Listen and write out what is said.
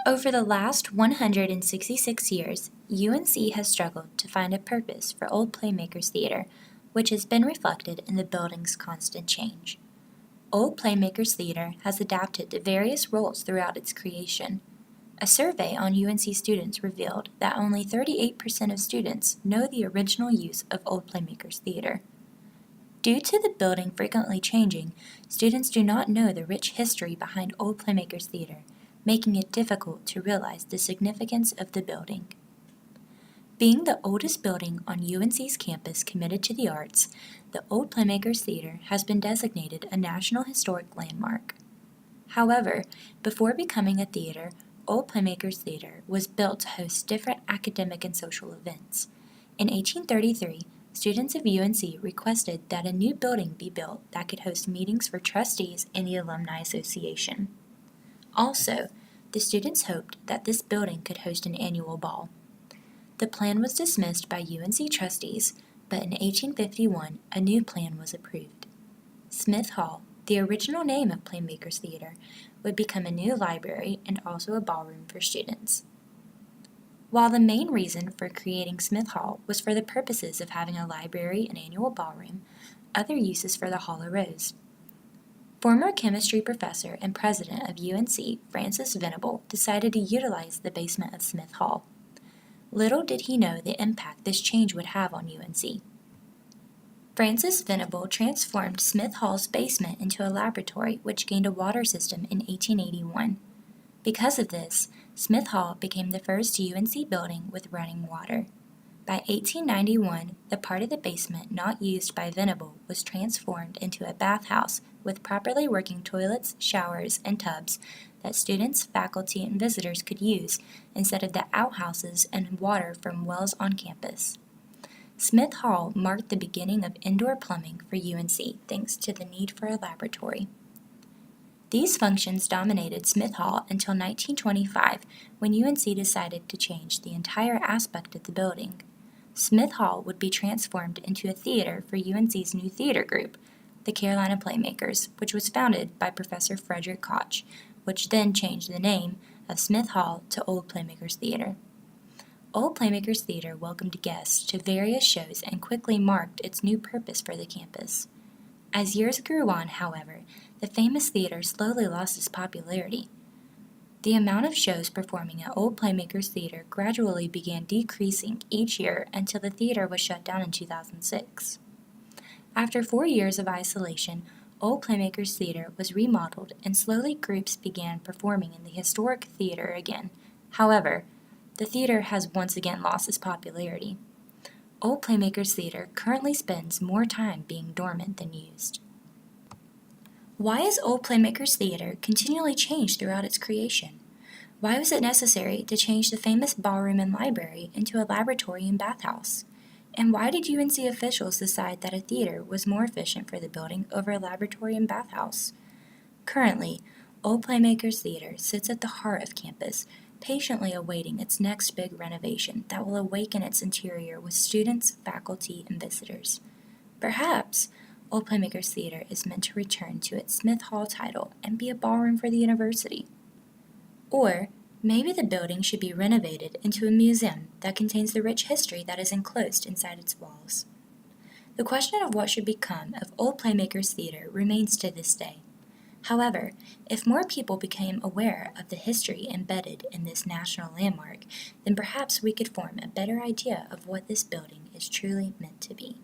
Over the last 166 years, UNC has struggled to find a purpose for Old Playmakers Theater, which has been reflected in the building's constant change. Old Playmakers Theater has adapted to various roles throughout its creation. A survey on UNC students revealed that only 38% of students know the original use of Old Playmakers Theater. Due to the building frequently changing, students do not know the rich history behind Old Playmakers Theater, making it difficult to realize the significance of the building. Being the oldest building on UNC's campus committed to the arts, the Old Playmakers Theater has been designated a National Historic Landmark. However, before becoming a theater, Old Playmakers Theater was built to host different academic and social events. In 1833, students of UNC requested that a new building be built that could host meetings for trustees and the Alumni Association. Also, the students hoped that this building could host an annual ball. The plan was dismissed by UNC trustees, but in 1851 a new plan was approved. Smith Hall, the original name of Playmakers Theater, would become a new library and also a ballroom for students. While the main reason for creating Smith Hall was for the purposes of having a library and annual ballroom, other uses for the hall arose. Former chemistry professor and president of UNC, Francis Venable, decided to utilize the basement of Smith Hall. Little did he know the impact this change would have on UNC. Francis Venable transformed Smith Hall's basement into a laboratory which gained a water system in 1881. Because of this, Smith Hall became the first UNC building with running water. By 1891, the part of the basement not used by Venable was transformed into a bathhouse with properly working toilets, showers, and tubs that students, faculty, and visitors could use instead of the outhouses and water from wells on campus. Smith Hall marked the beginning of indoor plumbing for UNC thanks to the need for a laboratory. These functions dominated Smith Hall until 1925 when UNC decided to change the entire aspect of the building. Smith Hall would be transformed into a theater for UNC's new theater group, the Carolina Playmakers, which was founded by Professor Frederick Koch, which then changed the name of Smith Hall to Old Playmakers Theater. Old Playmakers Theater welcomed guests to various shows and quickly marked its new purpose for the campus. As years grew on, however, the famous theater slowly lost its popularity. The amount of shows performing at Old Playmakers Theater gradually began decreasing each year until the theater was shut down in 2006. After 4 years of isolation, Old Playmakers Theater was remodeled and slowly groups began performing in the historic theater again. However, the theater has once again lost its popularity. Old Playmakers Theater currently spends more time being dormant than used. Why is Old Playmakers Theater continually changed throughout its creation? Why was it necessary to change the famous ballroom and library into a laboratory and bathhouse? And why did UNC officials decide that a theater was more efficient for the building over a laboratory and bathhouse? Currently, Old Playmakers Theater sits at the heart of campus, patiently awaiting its next big renovation that will awaken its interior with students, faculty, and visitors. Perhaps Old Playmakers Theater is meant to return to its Smith Hall title and be a ballroom for the university. Or maybe the building should be renovated into a museum that contains the rich history that is enclosed inside its walls. The question of what should become of Old Playmakers Theater remains to this day. However, if more people became aware of the history embedded in this national landmark, then perhaps we could form a better idea of what this building is truly meant to be.